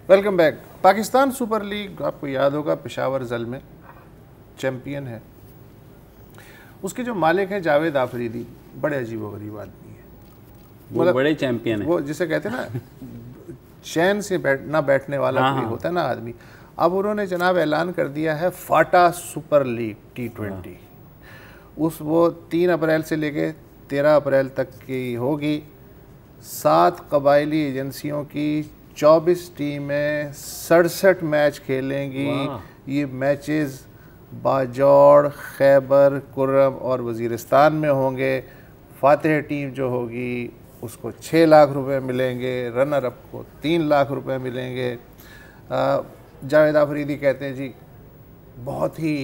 Welcome back. Pakistan super league آپ کو یاد ہوگا پشاور زلمے چیمپئن ہے. اس کے جو مالک ہیں جاوید آفریدی بڑے عجیب و غریب آدمی ہیں. وہ بڑے چیمپئن ہیں, وہ جسے کہتے ہیں نا چین سے نہ بیٹھنے والا کوئی ہوتا ہے نا آدمی. اب انہوں نے جناب اعلان کر دیا ہے فاٹا سپر لیگ T20. وہ 3 اپریل سے لے کے 13 اپریل تک کی ہوگی. 7 قبائلی ایجنسیوں کی 24 ٹیمیں 67 میچ کھیلیں گی. یہ میچز باجوڑ, خیبر, کرم اور وزیرستان میں ہوں گے. فاتح ٹیم جو ہوگی اس کو 6 لاکھ روپے ملیں گے, رنر اپ کو 3 لاکھ روپے ملیں گے. جاوید آفریدی کہتے ہیں جی بہت ہی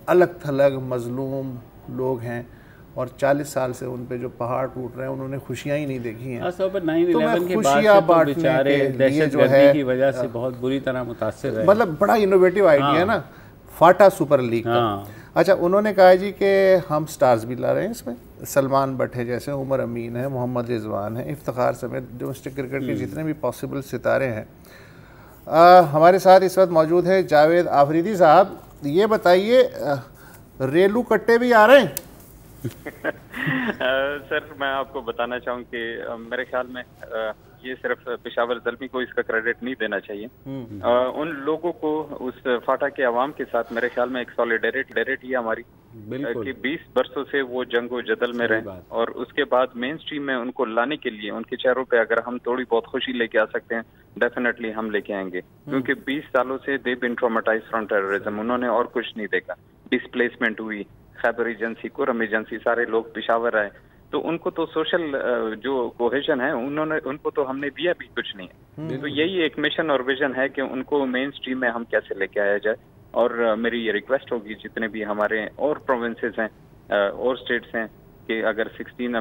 الگ تھلگ مظلوم لوگ ہیں اور 40 سال سے ان پہ جو پہاڑ ٹوٹ رہے ہیں انہوں نے خوشیاں ہی نہیں دیکھی ہیں. تو میں خوشیاں بانٹنے کے لیے جو ہے کی وجہ سے بہت بری طرح متاثر ہے. مطلب بڑا انوویٹیو آئیڈیا ہے نا فاٹا سپر لیگ کا. اچھا انہوں نے کہا جی کہ ہم سٹارز بھی لا رہے ہیں اس میں. سلمان بٹ ہے جیسے, عمر امین ہے, محمد رضوان ہے, افتخار سمیت ڈومیسٹک کرکٹ کے جتنے بھی پاسبل ستارے ہیں. ہمارے ساتھ اس وقت موجود ہے جاوید آفریدی صاحب. یہ بتائیے ریلو کٹے بھی آ رہے ہیں؟ سر میں آپ کو بتانا چاہوں کہ میرے خیال میں یہ صرف پشاور زلمی کو اس کا کریڈٹ نہیں دینا چاہیے. ان لوگوں کو اس فاٹا کے عوام کے ساتھ میرے خیال میں ایک سولیڈیریٹی ہے ہماری کہ 20 برسوں سے وہ جنگ و جدل میں رہے اور اس کے بعد مین سٹریم میں ان کو لانے کے لیے ان کے چہروں پہ اگر ہم تھوڑی بہت خوشی لے کے آ سکتے ہیں ڈیفینیٹلی ہم لے کے آئیں گے. کیونکہ 20 سالوں سے دے بین ٹرامیٹائزڈ فرام ٹیررزم. انہوں نے اور کچھ نہیں دیکھا. ڈسپلیسمنٹ ہوئی, خیبر ایجنسی, کرم ایجنسی, سارے لوگ پشاور آئے تو ان کو تو سوشل جو کوہیژن ہے ان کو تو ہم نے دیا بھی کچھ نہیں ہے. تو یہی ایک مشن اور ویژن ہے کہ ان کو مین سٹریم میں ہم کیسے لے کے آیا جائے. اور میری یہ ریکویسٹ ہوگی جتنے بھی ہمارے اور پروونسز ہیں اور اسٹیٹس ہیں کہ اگر 16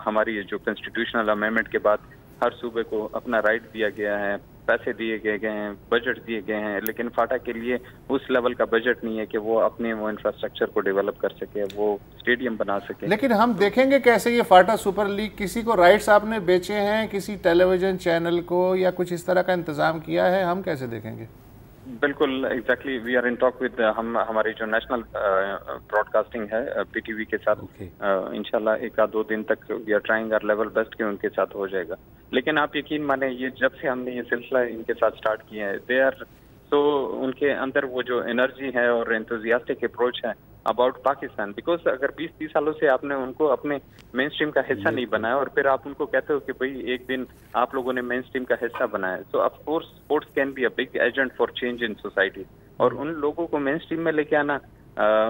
ہماری جو کنسٹیٹیوشنل امینڈمنٹ کے بعد ہر صوبے کو اپنا رائٹ دیا گیا ہے, پیسے دیے گئے ہیں, بجٹ دیے گئے ہیں, لیکن فاٹا کے لیے اس لیول کا بجٹ نہیں ہے کہ وہ اپنے وہ انفراسٹرکچر کو ڈیولپ کر سکے, وہ اسٹیڈیم بنا سکے. لیکن ہم دیکھیں گے کیسے یہ فاٹا سپر لیگ کسی کو رائٹس آپ نے بیچے ہیں کسی ٹیلی ویژن چینل کو یا کچھ اس طرح کا انتظام کیا ہے, ہم کیسے دیکھیں گے؟ بالکل exactly we are in talk with ہماری جو نیشنل براڈ کاسٹنگ ہے PTV کے ساتھ انشاءاللہ 1-2 دن تک we are trying our level best کہ ان کے ساتھ ہو جائے گا. لیکن آپ یقین مانیں یہ جب سے ہم نے یہ سلسلہ ان کے ساتھ سٹارٹ کیا ہے دے آر تو ان کے اندر وہ جو انرجی ہے اور انتھوزیاسٹک اپروچ ہے اباؤٹ پاکستان. بیکاز اگر 20-30 سالوں سے آپ نے ان کو اپنے مین سٹریم کا حصہ نہیں بنایا اور پھر آپ ان کو کہتے ہو کہ بھئی ایک دن آپ لوگوں نے مین سٹریم کا حصہ بنایا, so of course sports can be a big agent for change in society. اور ان لوگوں کو مین سٹریم میں لے کے آنا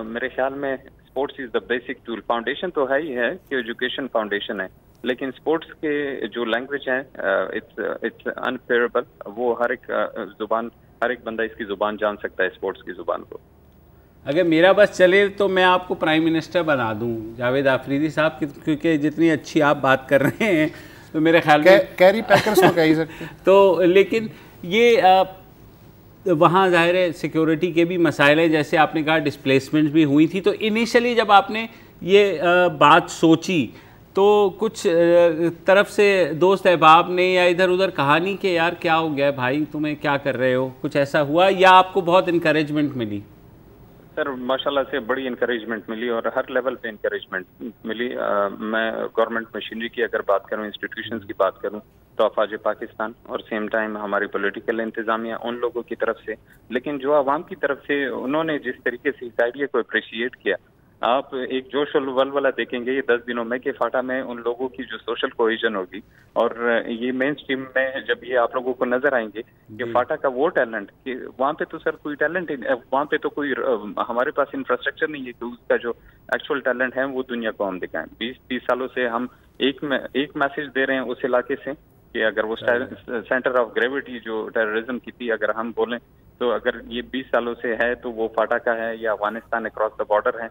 میرے خیال میں sports is the basic tool. Foundation تو ہے ہی ہے کہ ایجوکیشن فاؤنڈیشن ہے, لیکن اسپورٹس کے جو لینگویج ہیں اٹس انفیئربل. وہ ہر ایک بندہ اس کی زبان جان سکتا ہے اسپورٹس کی زبان کو. اگر میرا بس چلے تو میں آپ کو پرائم منسٹر بنا دوں جاوید آفریدی صاحب, کیونکہ جتنی اچھی آپ بات کر رہے ہیں تو میرے خیال میں کیری پیکرز کو کہہ ہی سکتے ہیں. تو لیکن یہ وہاں ظاہر ہے سیکیورٹی کے بھی مسائل ہیں, جیسے آپ نے کہا ڈسپلیسمنٹ بھی ہوئی تھی. تو انیشلی جب آپ نے یہ بات سوچی تو کچھ طرف سے دوست احباب نے یا ادھر ادھر کہا نہیں کہ یار کیا ہو گیا بھائی, تمہیں کیا کر رہے ہو, کچھ ایسا ہوا یا آپ کو بہت انکریجمنٹ ملی؟ سر ماشاءاللہ سے بڑی انکریجمنٹ ملی اور ہر لیول پہ انکریجمنٹ ملی. میں گورنمنٹ مشینری کی اگر بات کروں, انسٹیٹیوشنز کی بات کروں تو افواج پاکستان اور سیم ٹائم ہماری پولیٹیکل انتظامیہ ان لوگوں کی طرف سے, لیکن جو عوام کی طرف سے انہوں نے جس طریقے سے اس آئیڈیا کو اپریشیٹ کیا, آپ ایک جوش و ولولہ دیکھیں گے یہ 10 دنوں میں کہ فاٹا میں ان لوگوں کی جو سوشل کوہیژن ہوگی اور یہ مین سٹریم میں جب یہ آپ لوگوں کو نظر آئیں گے کہ فاٹا کا وہ ٹیلنٹ کہ وہاں پہ تو سر کوئی ٹیلنٹ وہاں پہ تو کوئی ہمارے پاس انفراسٹرکچر نہیں ہے کہ اس کا جو ایکچوئل ٹیلنٹ ہے وہ دنیا کو ہم دکھائیں. 20-30 سالوں سے ہم ایک میسج دے رہے ہیں اس علاقے سے کہ اگر وہ سینٹر آف گریویٹی جو ٹیررزم کی تھی اگر ہم بولیں تو اگر یہ 20 سالوں سے ہے تو وہ فاٹا کا ہے یا افغانستان اکراس دا بارڈر ہے.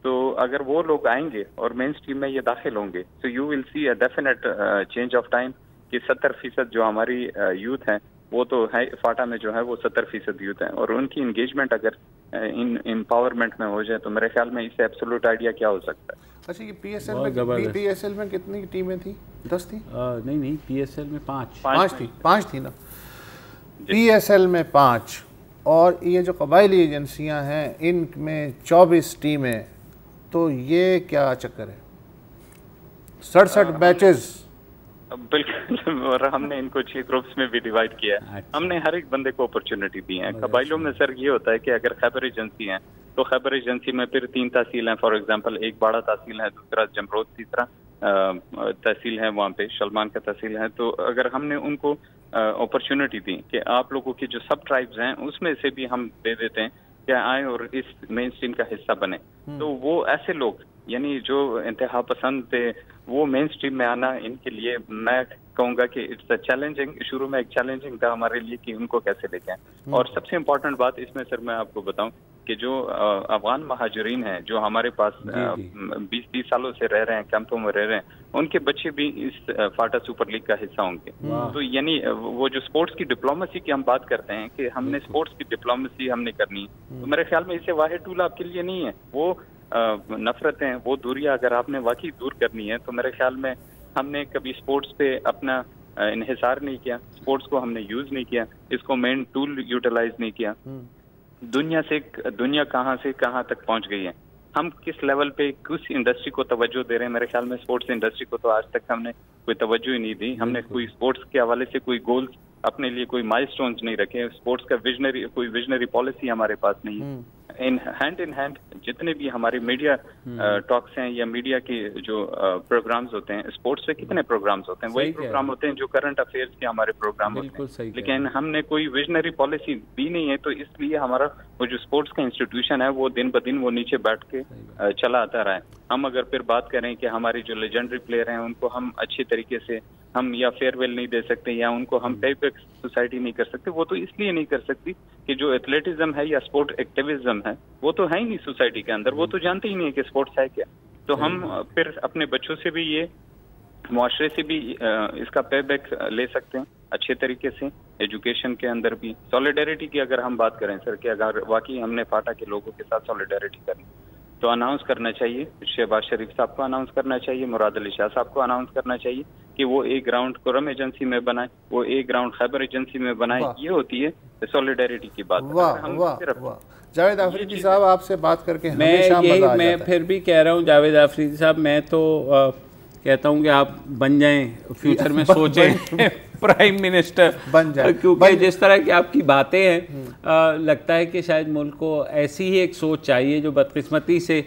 تو اگر وہ لوگ آئیں گے اور مین سٹریم میں یہ داخل ہوں گے تو you will see a definite change of time کہ 70% جو ہماری یوتھ ہیں وہ تو ہے فاٹا میں جو ہے وہ 70% یوتھ ہیں، اور ان کی انگیجمنٹ اگر امپاورمنٹ میں ہو جائے تو میرے خیال میں اس سے ایبسولوٹ آئیڈیا کیا ہو سکتا ہے. اچھا یہ پی ایس ایل میں کتنی ٹیمیں تھیں؟ 10 تھیں؟ نہیں پی ایس ایل میں 5 تھی نا. پی ایس ایل میں 5 اور یہ جو قبائلی ایجنسیاں ہیں ان میں 24 ٹیمیں، تو یہ کیا چکر ہے؟ 67 میچز. بالکل، اور ہم نے ان کو 6 گروپس میں بھی ڈیوائڈ کیا ہے. ہم نے ہر ایک بندے کو اپرچونٹی دی ہے. قبائلیوں میں سر یہ ہوتا ہے کہ اگر خیبر ایجنسی ہیں تو خیبر ایجنسی میں پھر 3 تحصیل ہیں. فار ایگزامپل ایک باڑہ تحصیل ہے، دوسرا جمرود، تیسرا تحصیل ہے وہاں پہ شلمان کا تحصیل ہے. تو اگر ہم نے ان کو اپرچونٹی دی کہ آپ لوگوں کی جو سب ٹرائبز ہیں اس میں سے بھی ہم دے دیتے ہیں کہ آئیں اور اس مین اسٹریم کا حصہ بنے، تو وہ ایسے لوگ یعنی جو انتہا پسند تھے وہ مین اسٹریم میں آنا ان کے لیے میں کہوں گا کہ اٹس اے چیلنجنگ. شروع میں ایک چیلنجنگ تھا ہمارے لیے کہ ان کو کیسے لے کے آئیں. اور سب سے امپورٹنٹ بات اس میں سر میں آپ کو بتاؤں کہ جو افغان مہاجرین ہیں جو ہمارے پاس 20 سالوں سے رہ رہے ہیں، کیمپوں میں رہ رہے ہیں، ان کے بچے بھی اس فاٹا سپر لیگ کا حصہ ہوں گے. تو یعنی وہ جو اسپورٹس کی ڈپلومیسی کی ہم بات کرتے ہیں کہ ہم نے اسپورٹس کی ڈپلومیسی ہم نے کرنی ہے، تو میرے خیال میں اس سے واحد ٹول آپ کے لیے نہیں ہے. وہ نفرتیں، وہ دوریاں اگر آپ نے واقعی دور کرنی ہے تو میرے خیال میں ہم نے کبھی اسپورٹس پہ اپنا انحصار نہیں کیا، اسپورٹس کو ہم نے یوز نہیں کیا، اس کو مین ٹول یوٹیلائز نہیں کیا. دنیا کہاں سے کہاں تک پہنچ گئی ہے، ہم کس لیول پہ کس انڈسٹری کو توجہ دے رہے ہیں. میرے خیال میں اسپورٹس انڈسٹری کو تو آج تک ہم نے کوئی توجہ ہی نہیں دی. ہم نے کوئی اسپورٹس کے حوالے سے کوئی گولز اپنے لیے، کوئی مائل سٹونز نہیں رکھے. اسپورٹس کا کوئی ویژنری پالیسی ہمارے پاس نہیں ہے. ہینڈ ان ہینڈ جتنے بھی ہمارے میڈیا ٹاکس ہیں یا میڈیا کے جو پروگرامز ہوتے ہیں، اسپورٹس پہ کتنے پروگرامز ہوتے ہیں؟ وہی پروگرام ہوتے ہیں جو کرنٹ افیئرس کے ہمارے پروگرام ہوتے ہیں، لیکن ہم نے کوئی ویژنری پالیسی دی نہیں ہے. تو اس لیے ہمارا وہ جو اسپورٹس کا انسٹیٹیوشن ہے وہ دن بدن وہ نیچے بیٹھ کے چلا آتا رہا ہے. ہم اگر پھر بات کریں کہ ہمارے جو لیجنڈری پلیئر ہیں ان کو ہم اچھی طریقے سے ہم یا فیئر ویل نہیں دے سکتے یا ان کو ہم پے بیک سوسائٹی نہیں کر سکتے، وہ تو اس لیے نہیں کر سکتی کہ جو ایتھلیٹزم ہے یا اسپورٹ ایکٹیویزم ہے وہ تو ہے ہی نہیں سوسائٹی کے اندر، وہ تو جانتے ہی نہیں کہ اسپورٹس ہے کیا. تو ہم پھر اپنے بچوں سے بھی یہ معاشرے سے بھی اس کا پے بیک لے سکتے ہیں اچھے طریقے سے. ایجوکیشن کے اندر بھی سولیڈیرٹی کی اگر ہم بات کریں سر کہ اگر واقعی ہم نے فاٹا کے لوگوں کے ساتھ سولیڈیرٹی کرنی تو اناؤنس کرنا چاہیے، شہباز شریف صاحب کو اناؤنس کرنا چاہیے، مراد علی شاہ صاحب کو اناؤنس کرنا چاہیے کہ وہ ایک گراؤنڈ کرم ایجنسی میں بنائے، وہ ایک گراؤنڈ خیبر ایجنسی میں بنائے. یہ ہوتی ہے سولیڈیرٹی کی بات. جاوید آفریدی صاحب آپ سے بات کر کے ہمیشہ مزہ آ جاتا ہے. میں پھر بھی کہہ رہا ہوں جاوید آفریدی صاحب، میں تو کہتا ہوں کہ آپ بن جائیں، فیوچر میں سوچیں پرائم منسٹر بن جائیں، کیونکہ جس طرح کی آپ کی باتیں ہیں لگتا ہے کہ شاید ملک کو ایسی ہی ایک سوچ چاہیے جو بدقسمتی سے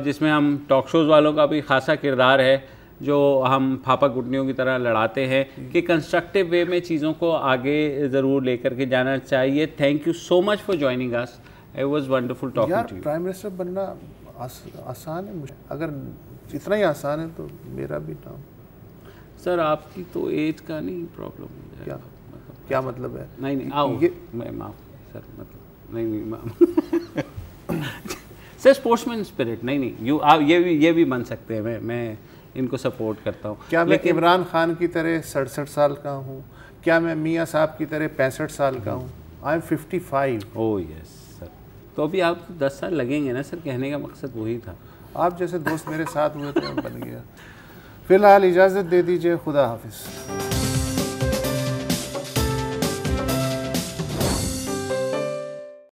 جس میں ہم ٹاک شوز والوں کا بھی خاصا کردار ہے جو ہم پھاپا گھٹنیوں کی طرح لڑاتے ہیں، کہ کنسٹرکٹیو وے میں چیزوں کو آگے ضرور لے کر کے جانا چاہیے. Thank you so much for joining us. It was wonderful talking to you. Prime minister بننا آسان ہے مجھے، اگر اتنا ہی آسان ہے تو میرا بھی نام. سر آپ کی تو ایج کا نہیں پرابلم ہو جائے گا. کیا مطلب ہے؟ نہیں آؤ میں معاف سر، مطلب نہیں سر اسپورٹس مین اسپرٹ نہیں یہ بھی بن سکتے ہیں. میں ان کو سپورٹ کرتا ہوں. کیا میں عمران خان کی طرح 67 سال کا ہوں؟ کیا میں میاں صاحب کی طرح 65 سال کا ہوں؟ I am 55. اوہ یس سر. تو ابھی آپ 10 سال لگیں گے نا سر، کہنے کا مقصد وہی تھا. آپ جیسے دوست میرے ساتھ ہوئے تو بن گیا. فی الحال اجازت دے دیجیے، خدا حافظ.